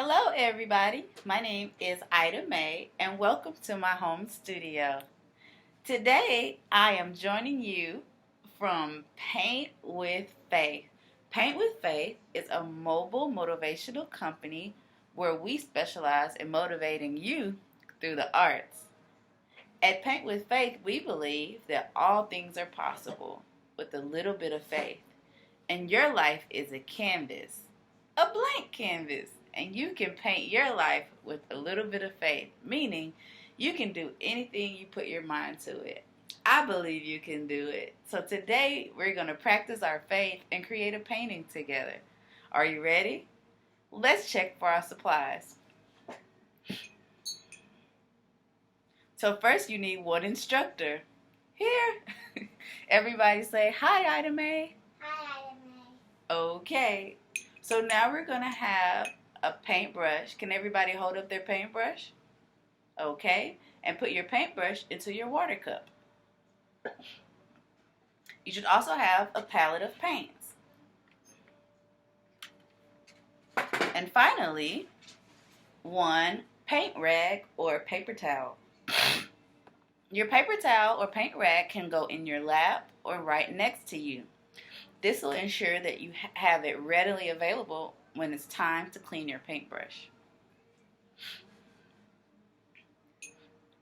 Hello, everybody. My name is Ida Mae, and welcome to my home studio. Today, I am joining you from Paint with Faith. Paint with Faith is a mobile motivational company where we specialize in motivating you through the arts. At Paint with Faith, we believe that all things are possible with a little bit of faith. And your life is a canvas, a blank canvas. And you can paint your life with a little bit of faith, meaning you can do anything you put your mind to it. I believe you can do it. So today we're going to practice our faith and create a painting together. Are you ready? Let's check for our supplies. So first you need one instructor. Here. Everybody say, "Hi, Ida Mae." Hi, Ida Mae. Okay. So now we're going to have a paintbrush. Can everybody hold up their paintbrush? Okay. And put your paintbrush into your water cup. You should also have a palette of paints. And finally, one paint rag or paper towel. Your paper towel or paint rag can go in your lap or right next to you. This will ensure that you have it readily available when it's time to clean your paintbrush.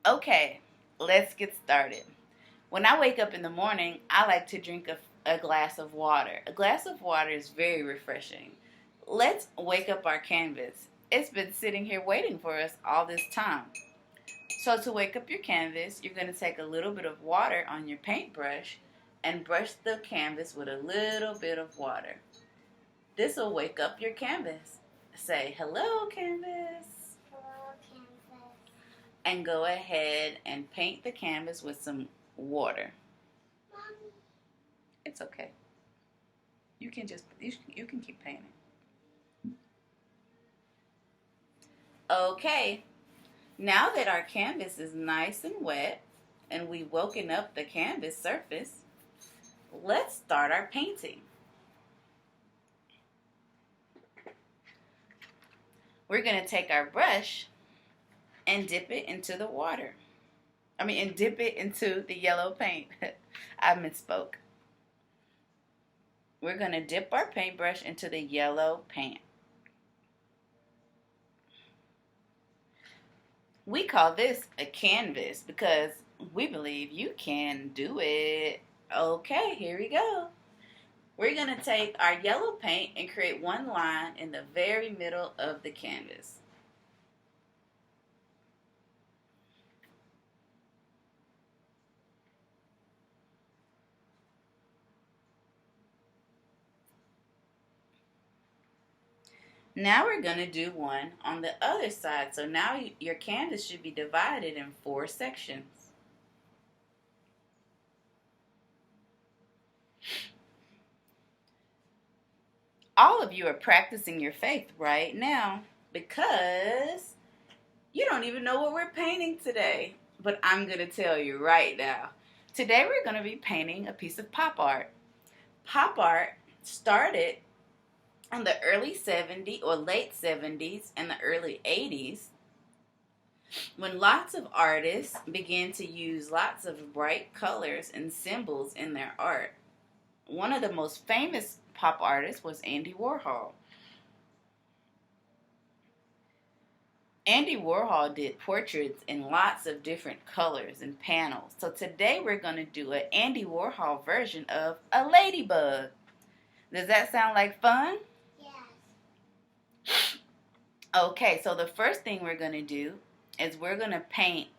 Okay, let's get started. When I wake up in the morning, I like to drink a glass of water. A glass of water is very refreshing. Let's wake up our canvas. It's been sitting here waiting for us all this time. So to wake up your canvas, you're going to take a little bit of water on your paintbrush and brush the canvas with a little bit of water. This will wake up your canvas. Say, "Hello, canvas." Hello, canvas. And go ahead and paint the canvas with some water. Mommy. It's okay. You can keep painting. Okay. Now that our canvas is nice and wet and we've woken up the canvas surface, let's start our painting. We're going to take our brush and dip it into the water. And dip it into the yellow paint. I misspoke. We're going to dip our paintbrush into the yellow paint. We call this a canvas because we believe you can do it. Okay, here we go. We're going to take our yellow paint and create one line in the very middle of the canvas. Now we're going to do one on the other side. So now your canvas should be divided in 4 sections. All of you are practicing your faith right now because you don't even know what we're painting today. But I'm going to tell you right now. Today we're going to be painting a piece of pop art. Pop art started in the early 70s or late 70s and the early 80s when lots of artists began to use lots of bright colors and symbols in their art. One of the most famous pop artists was Andy Warhol. Andy Warhol did portraits in lots of different colors and panels. So today we're going to do an Andy Warhol version of a ladybug. Does that sound like fun? Yes. Okay, so the first thing we're going to do is we're going to paint,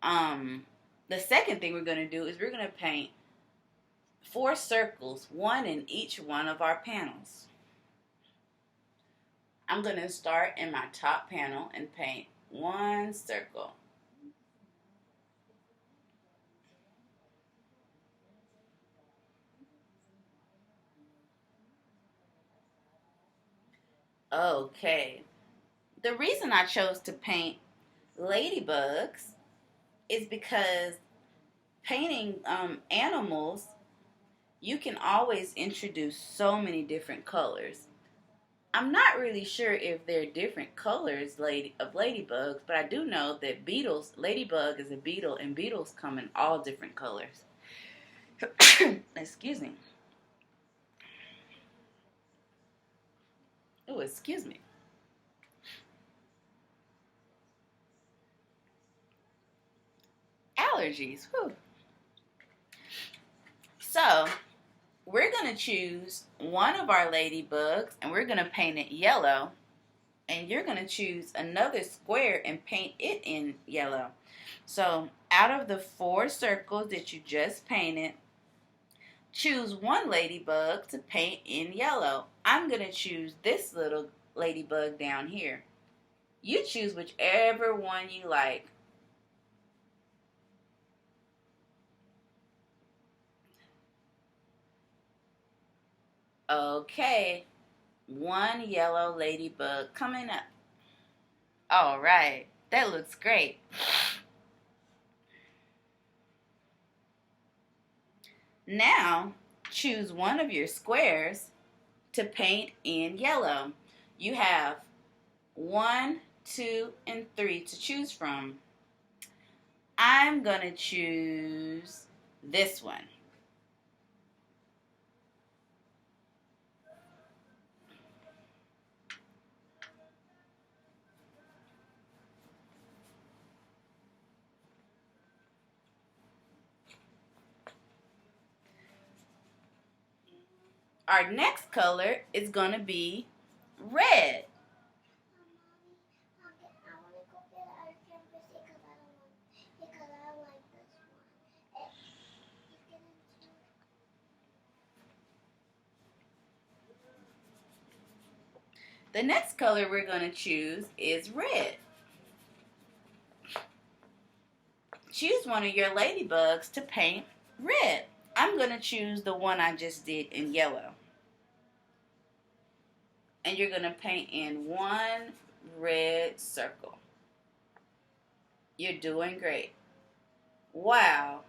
the second thing we're going to do is we're going to paint 4 circles, one in each one of our panels. I'm going to start in my top panel and paint 1 circle. Okay. The reason I chose to paint ladybugs is because painting animals, you can always introduce so many different colors. I'm not really sure if they're different colors of ladybugs, but I do know that ladybug is a beetle, and beetles come in all different colors. Excuse me. Oh, excuse me. Allergies. Whew. So, we're going to choose one of our ladybugs, and we're going to paint it yellow. And you're going to choose another square and paint it in yellow. So, out of the 4 circles that you just painted, choose one ladybug to paint in yellow. I'm going to choose this little ladybug down here. You choose whichever one you like. Okay, one yellow ladybug coming up. All right, that looks great. Now, choose one of your squares to paint in yellow. You have 1, 2, and 3 to choose from. I'm going to choose this one. Our next color is going to be red. The next color we're going to choose is red. Choose one of your ladybugs to paint red. I'm going to choose the one I just did in yellow. And you're going to paint in one red circle. You're doing great. Wow.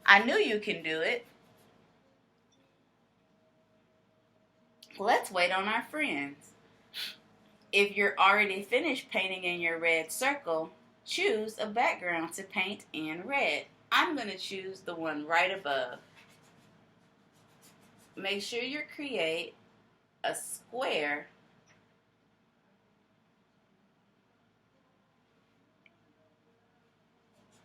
I knew you can do it. Let's wait on our friends. If you're already finished painting in your red circle, choose a background to paint in red. I'm going to choose the one right above. Make sure you create a square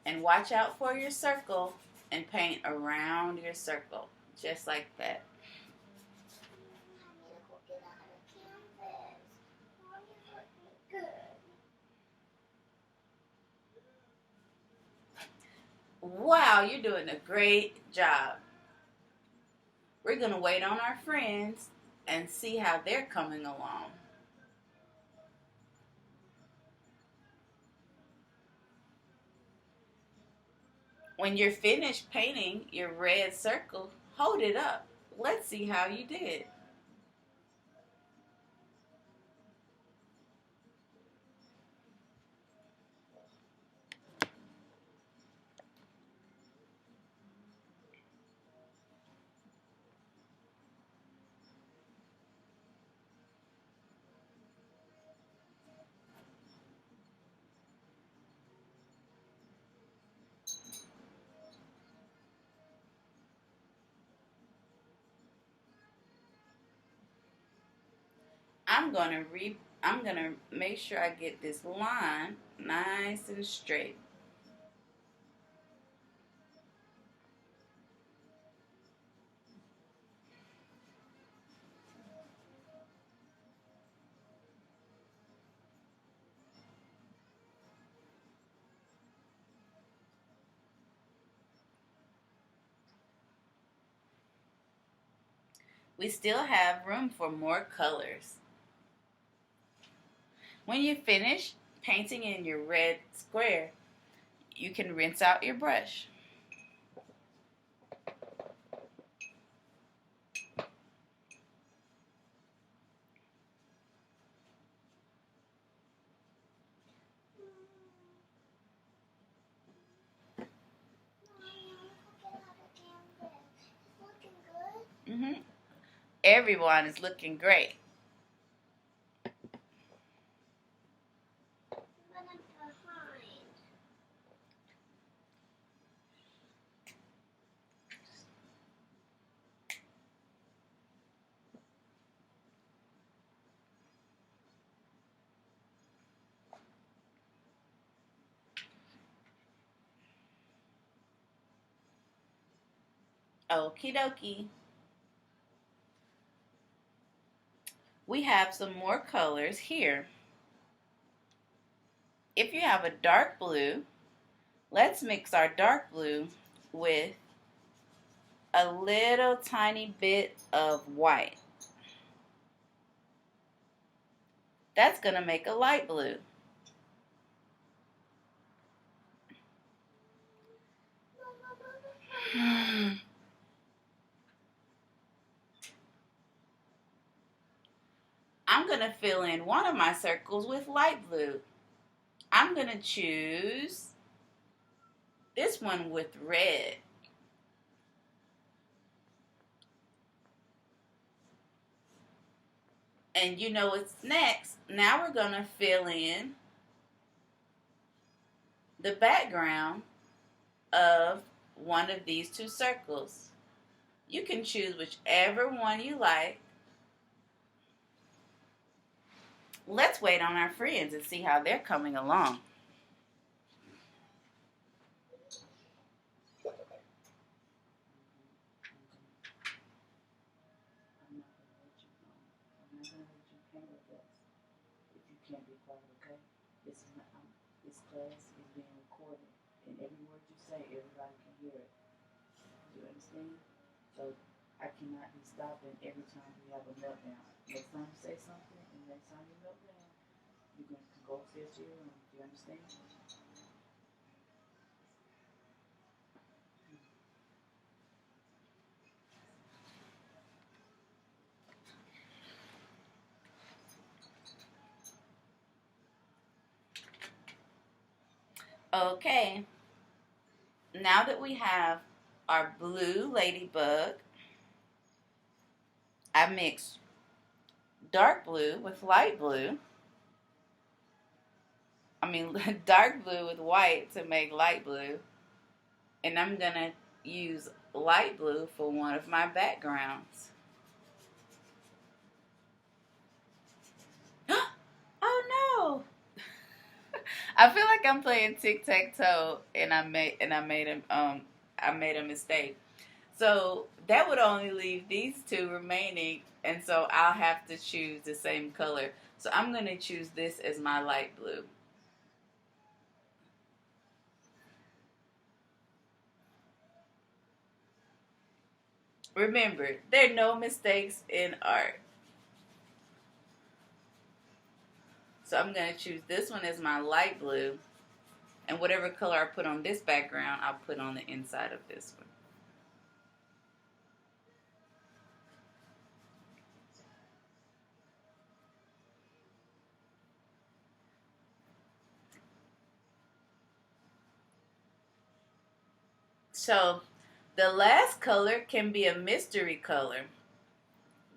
and watch out for your circle and paint around your circle, just like that. Wow, you're doing a great job. We're going to wait on our friends and see how they're coming along. When you're finished painting your red circle, hold it up. Let's see how you did. I'm gonna make sure I get this line nice and straight. We still have room for more colors. When you finish painting in your red square, you can rinse out your brush. Everyone is looking great. But I'm behind. Okie dokie. We have some more colors here. If you have a dark blue, let's mix our dark blue with a little tiny bit of white. That's going to make a light blue. I'm going to fill in one of my circles with light blue. I'm going to choose this one with red. And you know what's next? Now we're going to fill in the background of one of these two circles. You can choose whichever one you like. Let's wait on our friends and see how they're coming along. This class is being recorded, and every word you say, everybody can hear it. Do you understand? So I cannot be stopping every time we have a meltdown. Next time you say something, and next time you melt down, you're going to go upstairs to your room. Do you understand? Okay. Now that we have our blue ladybug, I mix dark blue with light blue. Dark blue with white to make light blue. And I'm going to use light blue for one of my backgrounds. Oh no! I feel like I'm playing tic-tac-toe and I made a mistake. So that would only leave these two remaining, and so I'll have to choose the same color. So I'm going to choose this as my light blue. Remember, there are no mistakes in art. So I'm going to choose this one as my light blue, and whatever color I put on this background, I'll put on the inside of this one. So the last color can be a mystery color.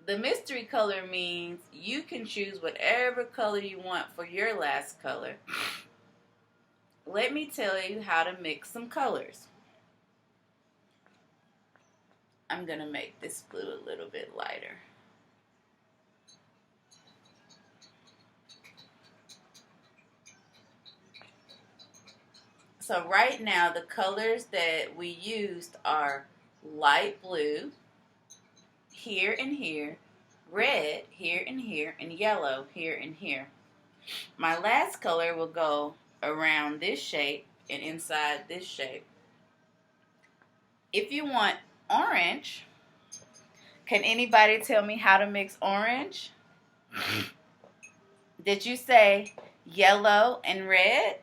The mystery color means you can choose whatever color you want for your last color. Let me tell you how to mix some colors. I'm going to make this blue a little bit lighter. So right now the colors that we used are light blue, here and here, red, here and here, and yellow, here and here. My last color will go around this shape and inside this shape. If you want orange, can anybody tell me how to mix orange? Did you say yellow and red?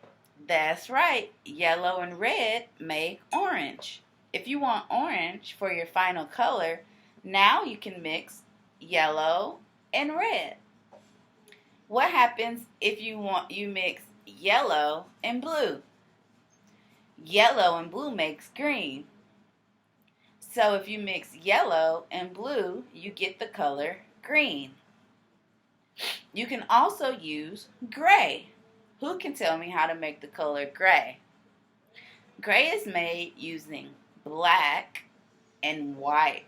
That's right. Yellow and red make orange. If you want orange for your final color, now you can mix yellow and red. What happens if you mix yellow and blue? Yellow and blue makes green. So if you mix yellow and blue, you get the color green. You can also use gray. Who can tell me how to make the color gray? Gray is made using black and white.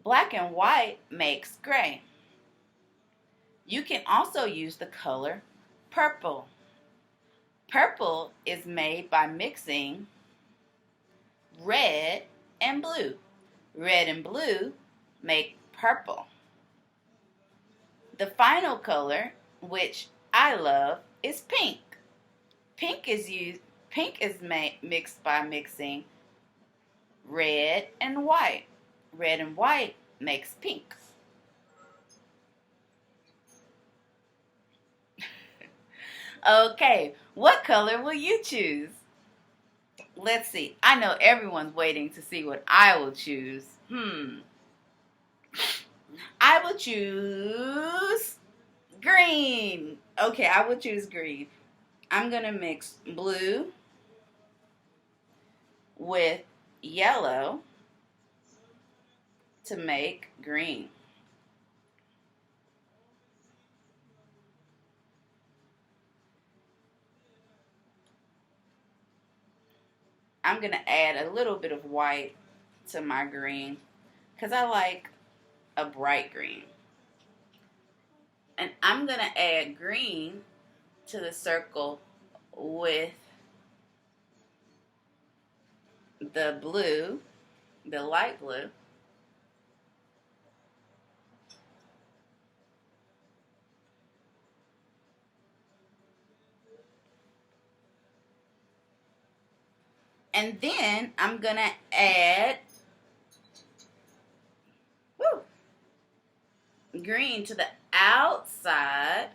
Black and white makes gray. You can also use the color purple. Purple is made by mixing red and blue. Red and blue make purple. The final color, which I love, is pink. Pink is mixed by mixing red and white. Red and white makes pink. Okay, what color will you choose? Let's see. I know everyone's waiting to see what I will choose. I will choose green. Okay, I will choose green. I'm going to mix blue with yellow to make green. I'm going to add a little bit of white to my green because I like a bright green. And I'm going to add green to the circle with the blue, the light blue. And then I'm going to add green to the outside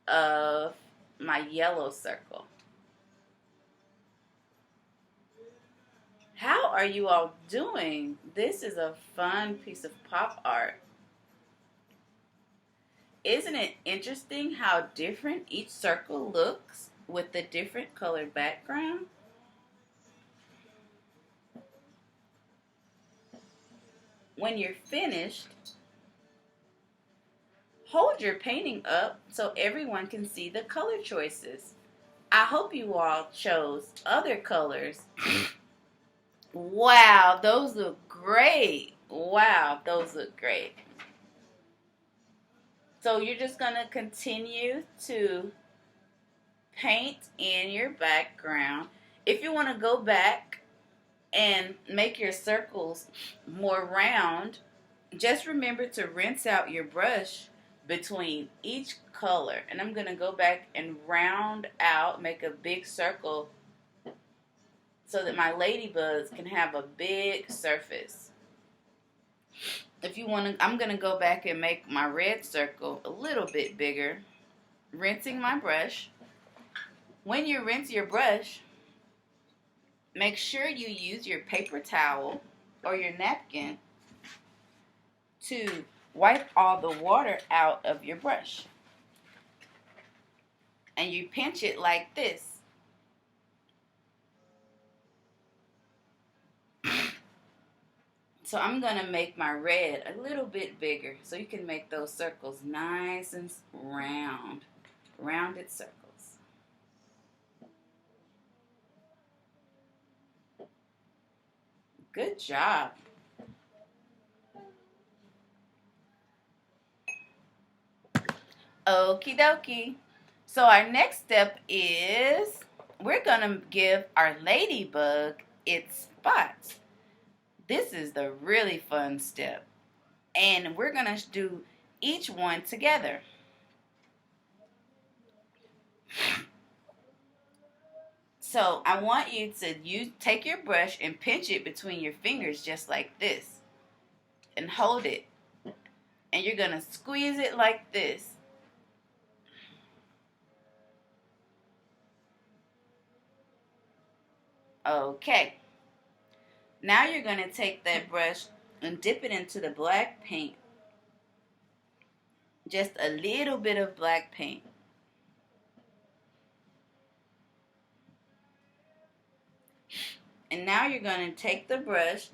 of my yellow circle. How are you all doing? This is a fun piece of pop art. Isn't it interesting how different each circle looks with the different colored background? When you're finished, hold your painting up so everyone can see the color choices. I hope you all chose other colors. Wow, those look great. Wow, those look great. So you're just going to continue to paint in your background. If you want to go back and make your circles more round, just remember to rinse out your brush between each color. And I'm going to go back and round out, make a big circle so that my ladybugs can have a big surface. If you want to, I'm going to go back and make my red circle a little bit bigger, rinsing my brush. When you rinse your brush, make sure you use your paper towel or your napkin to wipe all the water out of your brush. And you pinch it like this. So I'm going to make my red a little bit bigger so you can make those circles nice and round. Rounded circles. Good job. Okie dokie. So our next step is we're going to give our ladybug its spots. This is the really fun step. And we're going to do each one together. So I want you to take your brush and pinch it between your fingers just like this. And hold it. And you're going to squeeze it like this. Okay. Now you're going to take that brush and dip it into the black paint. Just a little bit of black paint. And now you're going to take the brush.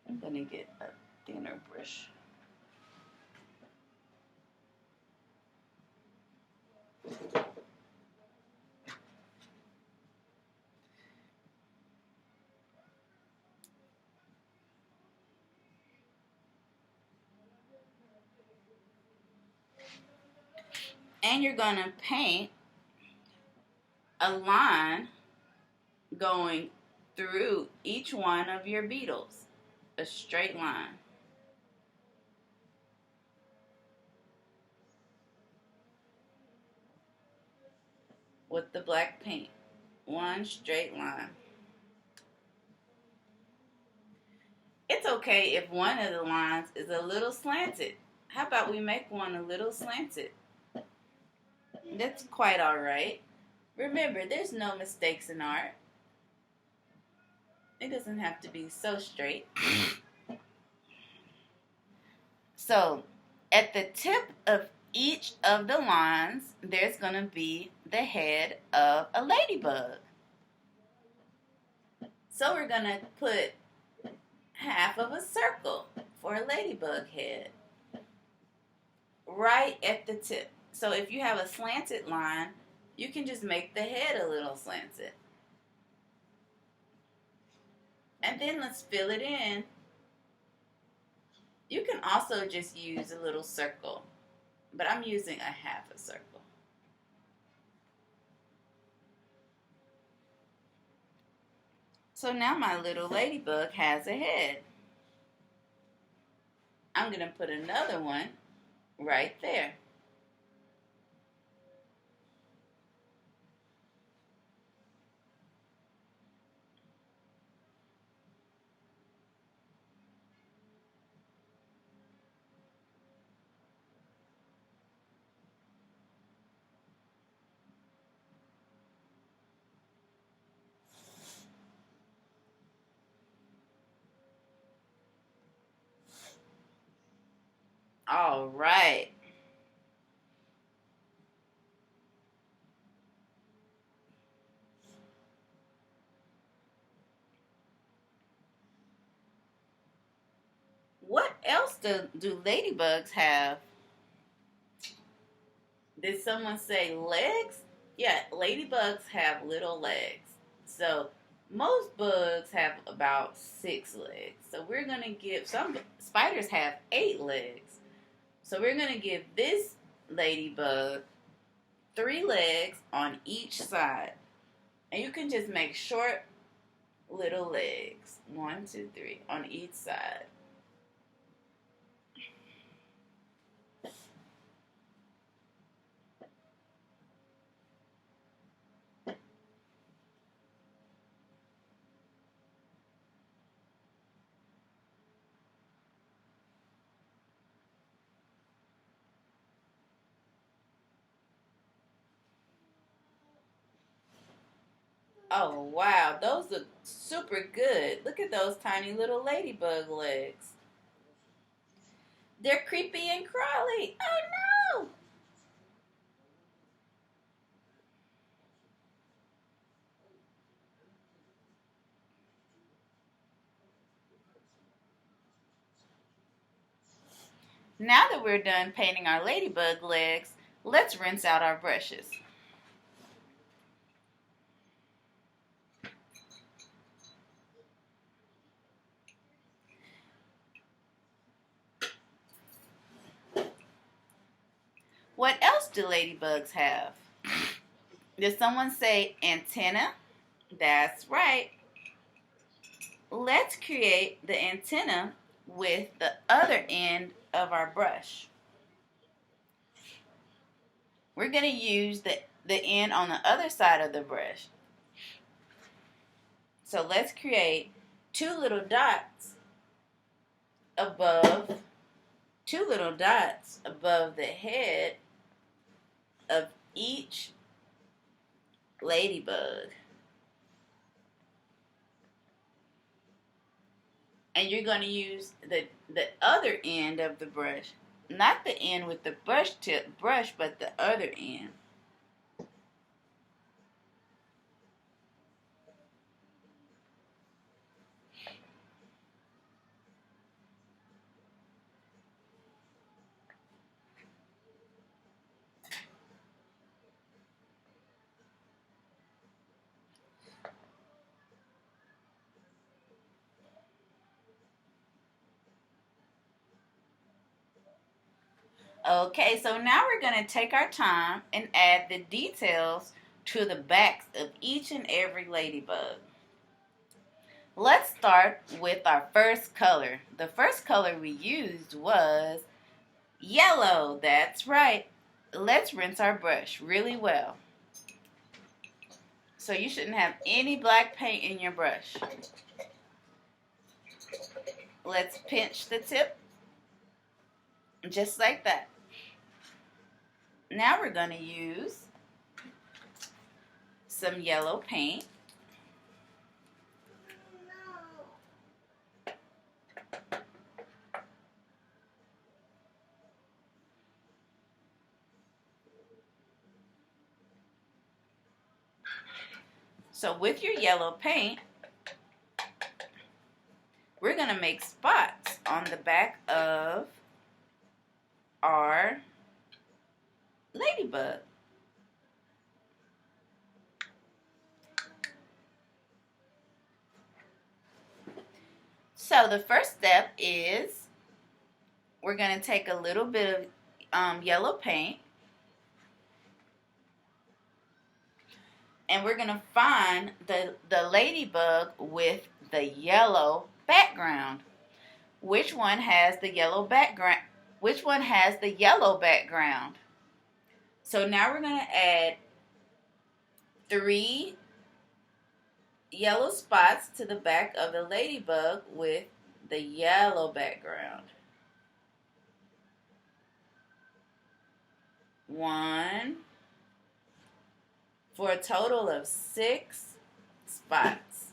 I'm going to get a thinner brush. And you're going to paint a line going through each one of your beetles. A straight line. With the black paint. One straight line. It's okay if one of the lines is a little slanted. How about we make one a little slanted? That's quite alright. Remember, there's no mistakes in art. It doesn't have to be so straight. So, at the tip of each of the lines, there's going to be the head of a ladybug. So we're going to put half of a circle for a ladybug head right at the tip. So if you have a slanted line, you can just make the head a little slanted. And then let's fill it in. You can also just use a little circle, but I'm using a half a circle. So now my little ladybug has a head. I'm going to put another one right there. All right. What else do ladybugs have? Did someone say legs? Yeah, ladybugs have little legs. So most bugs have about 6 legs. So we're going to give, some spiders have 8 legs. So we're going to give this ladybug 3 legs on each side. And you can just make short little legs. 1, 2, 3 on each side. Oh, wow. Those look super good. Look at those tiny little ladybug legs. They're creepy and crawly. Oh, no. Now that we're done painting our ladybug legs, let's rinse out our brushes. What else do ladybugs have? Did someone say antenna? That's right. Let's create the antenna with the other end of our brush. We're going to use the end on the other side of the brush. So let's create 2 little dots above the head of each ladybug. And you're going to use the other end of the brush. Not the end with the brush, but the other end. Okay, so now we're going to take our time and add the details to the backs of each and every ladybug. Let's start with our first color. The first color we used was yellow. That's right. Let's rinse our brush really well. So you shouldn't have any black paint in your brush. Let's pinch the tip, just like that. Now we're going to use some yellow paint. So with your yellow paint, we're going to make spots on the back of our ladybug. So the first step is we're going to take a little bit of yellow paint, and we're going to find the ladybug with the yellow background. Which one has the yellow background? Which one has the yellow background? So now we're going to add 3 yellow spots to the back of the ladybug with the yellow background. 1, for a total of 6 spots.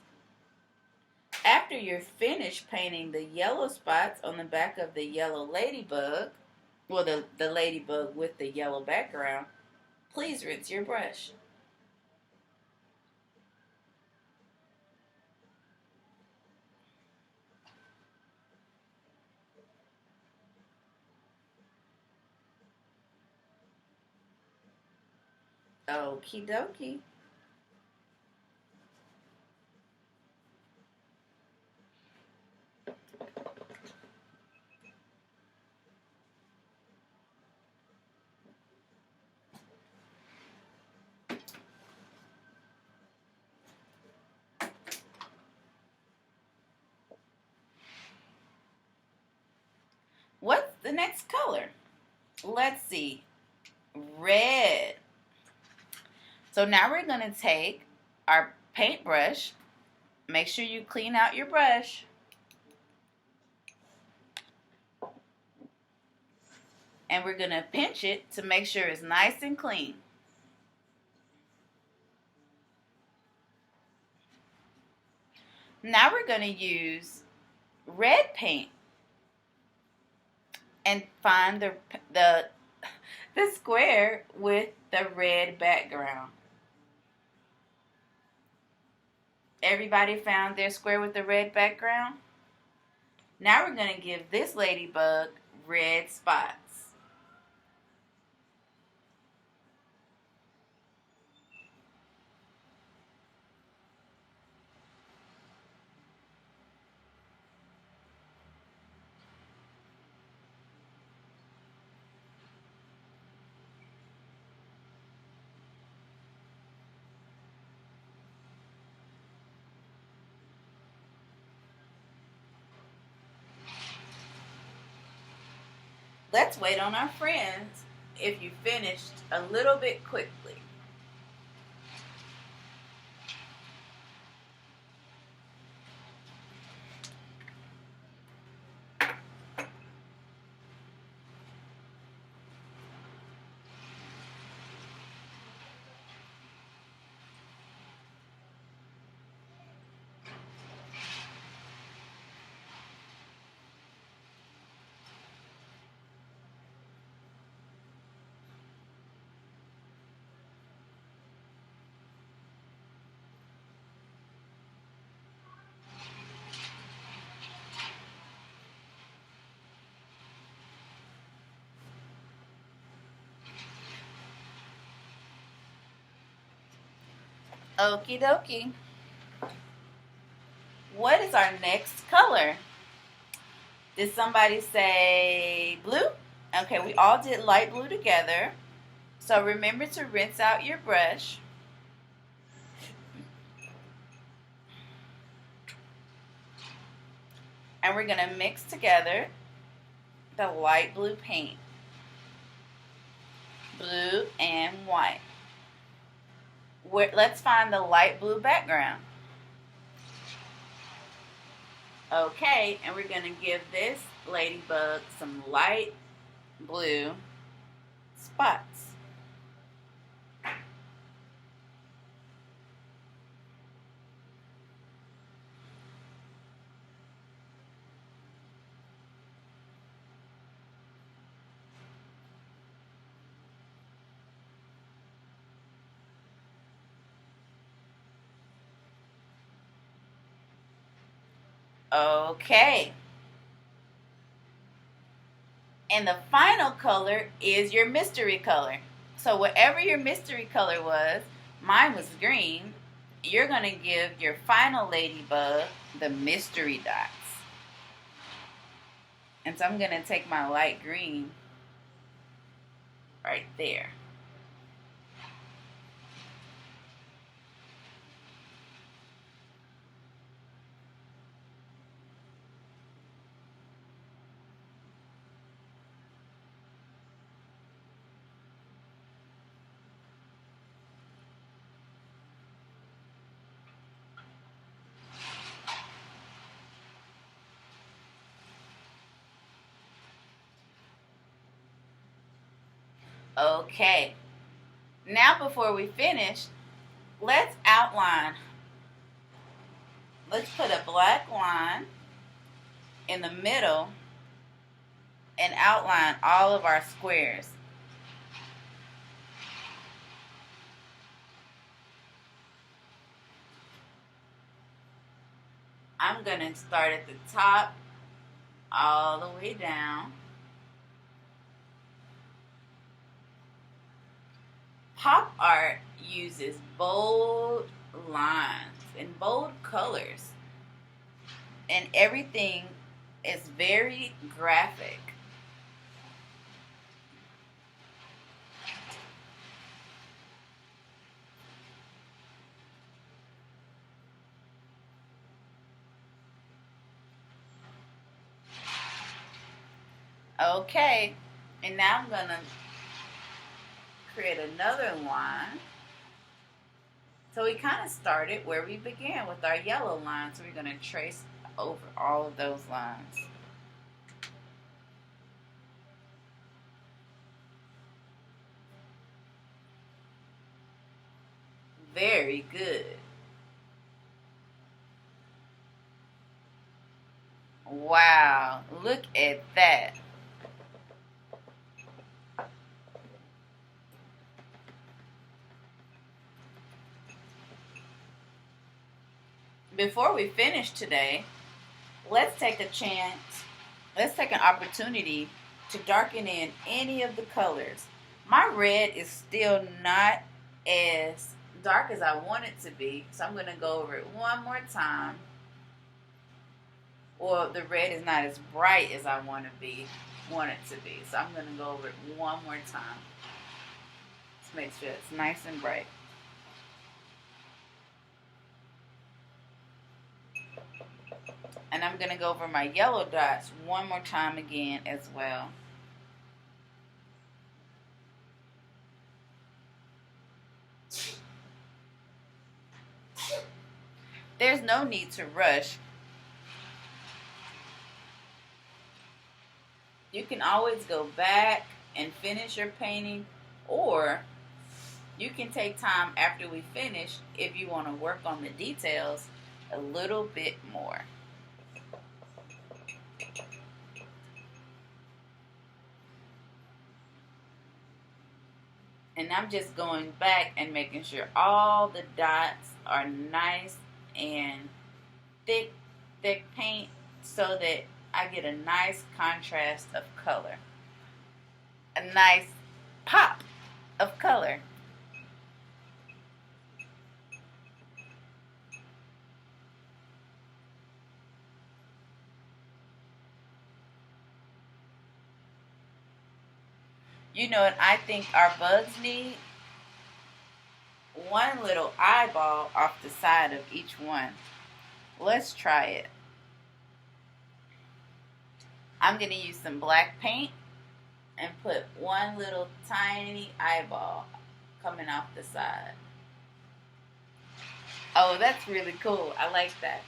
After you're finished painting the yellow spots on the back of the yellow ladybug, well, the ladybug with the yellow background, please rinse your brush. Okie dokie. What's the next color? Let's see. Red. So now we're going to take our paintbrush. Make sure you clean out your brush. And we're going to pinch it to make sure it's nice and clean. Now we're going to use red paint and find the square with the red background. Everybody found their square with the red background? Now we're going to give this ladybug red spots. Let's wait on our friends if you finished a little bit quickly. Okie dokie. What is our next color? Did somebody say blue? Okay, we all did light blue together. So remember to rinse out your brush. And we're going to mix together the light blue paint. Blue and white. Let's find the light blue background. Okay, and we're going to give this ladybug some light blue spots. Okay. And the final color is your mystery color. So whatever your mystery color was, mine was green, you're going to give your final ladybug the mystery dots. And so I'm going to take my light green right there. Okay. Now before we finish, let's outline. Let's put a black line in the middle and outline all of our squares. I'm going to start at the top all the way down. Pop art uses bold lines and bold colors, and everything is very graphic. Okay, and now I'm going to create another line. So we kind of started where we began with our yellow line. So we're going to trace over all of those lines. Very good. Wow, look at that. Before we finish today, let's take an opportunity to darken in any of the colors. My red is still not as dark as I want it to be, so I'm going to go over it one more time. Or the red is not as bright as I want it to be, so I'm going to go over it one more time. Let's make sure it's nice and bright. And I'm going to go over my yellow dots one more time again as well. There's no need to rush. You can always go back and finish your painting, or you can take time after we finish if you want to work on the details a little bit more. And I'm just going back and making sure all the dots are nice and thick paint so that I get a nice contrast of color. A nice pop of color. You know what I think our bugs need? One little eyeball off the side of each one. Let's try it. I'm going to use some black paint and put one little tiny eyeball coming off the side. Oh, that's really cool. I like that.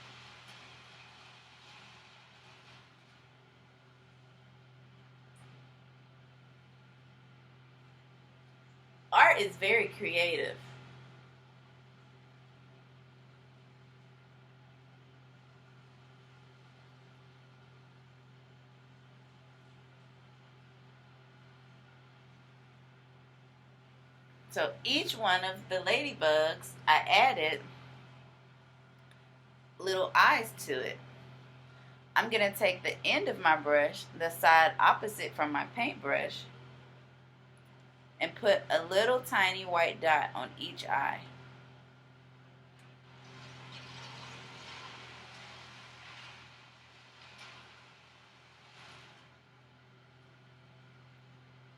Art is very creative. So each one of the ladybugs, I added little eyes to it. I'm going to take the end of my brush, the side opposite from my paintbrush, and put a little tiny white dot on each eye.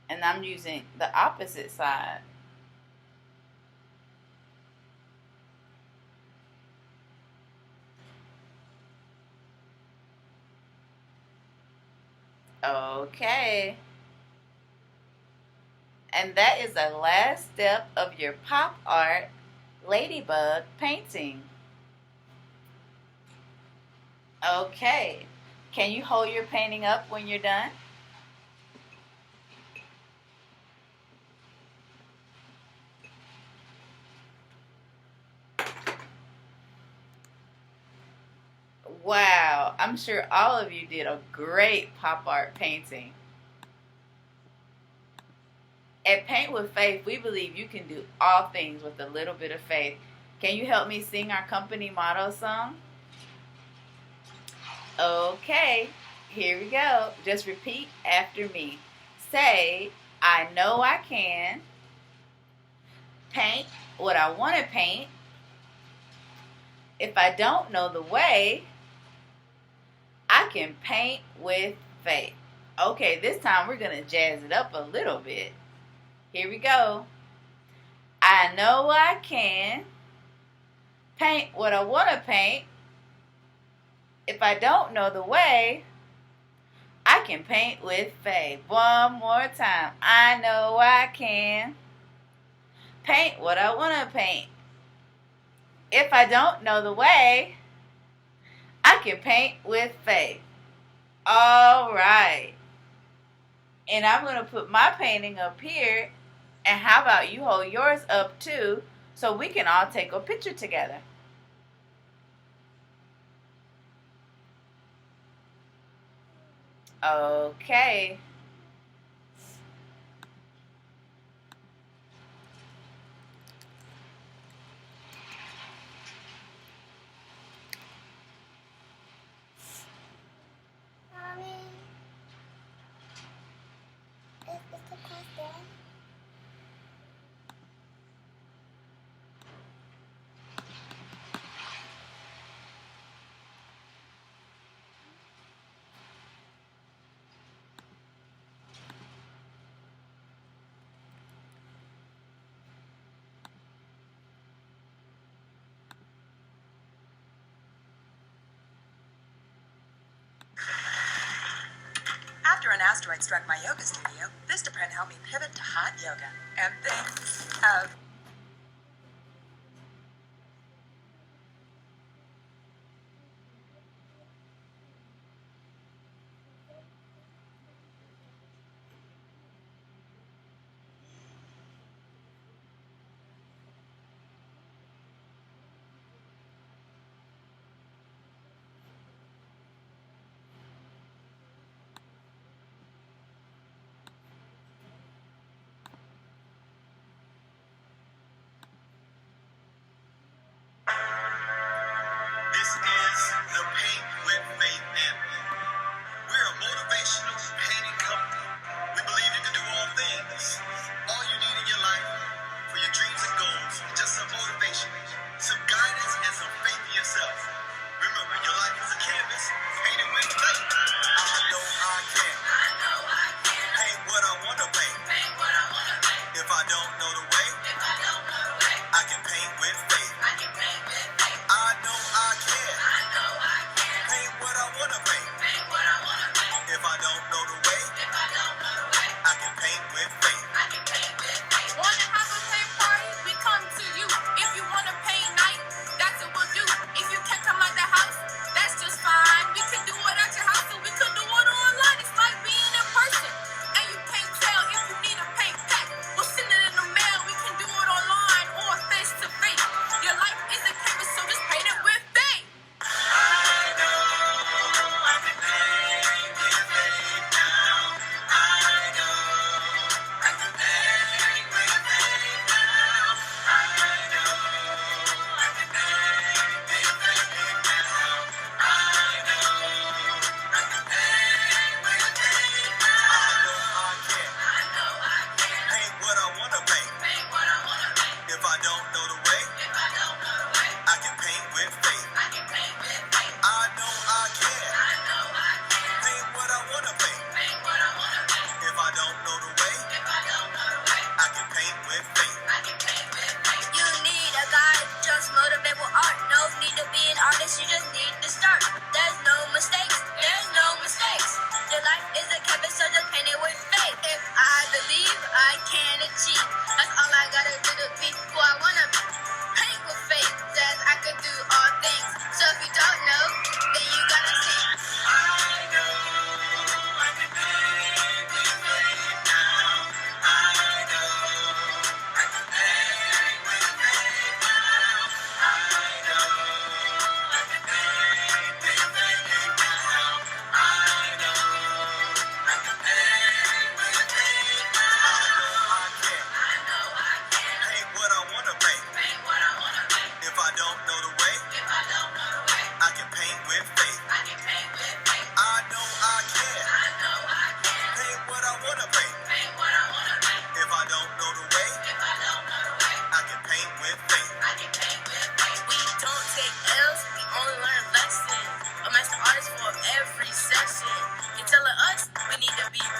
And I'm using the opposite side. Okay. And that is the last step of your pop art ladybug painting. Okay. Can you hold your painting up when you're done? Wow, I'm sure all of you did a great pop art painting. At Paint with Faith, we believe you can do all things with a little bit of faith. Can you help me sing our company motto song? Okay, here we go. Just repeat after me. Say, I know I can paint what I want to paint. If I don't know the way, I can paint with faith. Okay, this time we're going to jazz it up a little bit. Here we go. I know I can paint what I want to paint. If I don't know the way, I can paint with faith. One more time. I know I can paint what I want to paint. If I don't know the way, I can paint with faith. All right. And I'm going to put my painting up here. And how about you hold yours up too so we can all take a picture together. Okay. Mommy, is the class done? After an asteroid struck my yoga studio, Vistaprint helped me pivot to hot yoga. And things have...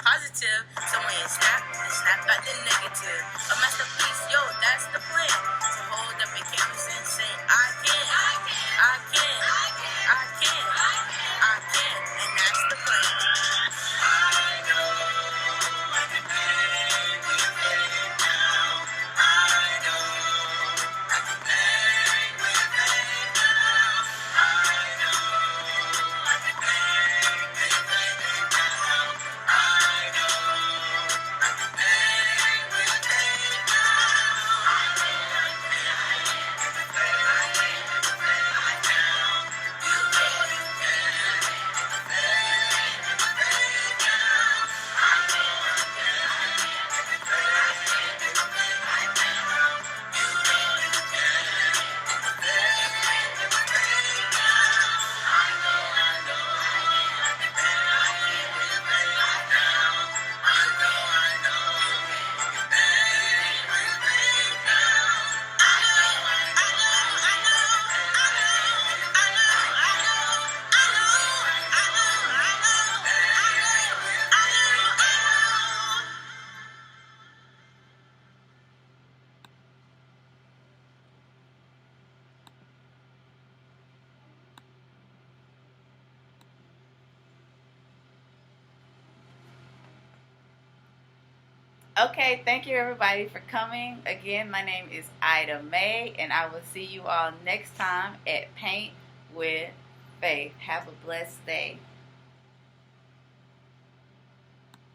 positive. So when you snap back the negative. A masterpiece, yo, that's the plan. To hold up your canvas and say, I can, I can, I can, I can, and that's the plan. I know I can make with faith now. I know I can make with faith now. I know I can make with faith now. I know I can make with faith now. I know I can make with faith now. You know you can make with faith now. I know I can make with faith now. You know you can make with faith now. I know I can make with faith now. I know I can make with faith now. I know. Okay, thank you everybody for coming. Again, my name is Ida Mae, and I will see you all next time at Paint with Faith. Have a blessed day.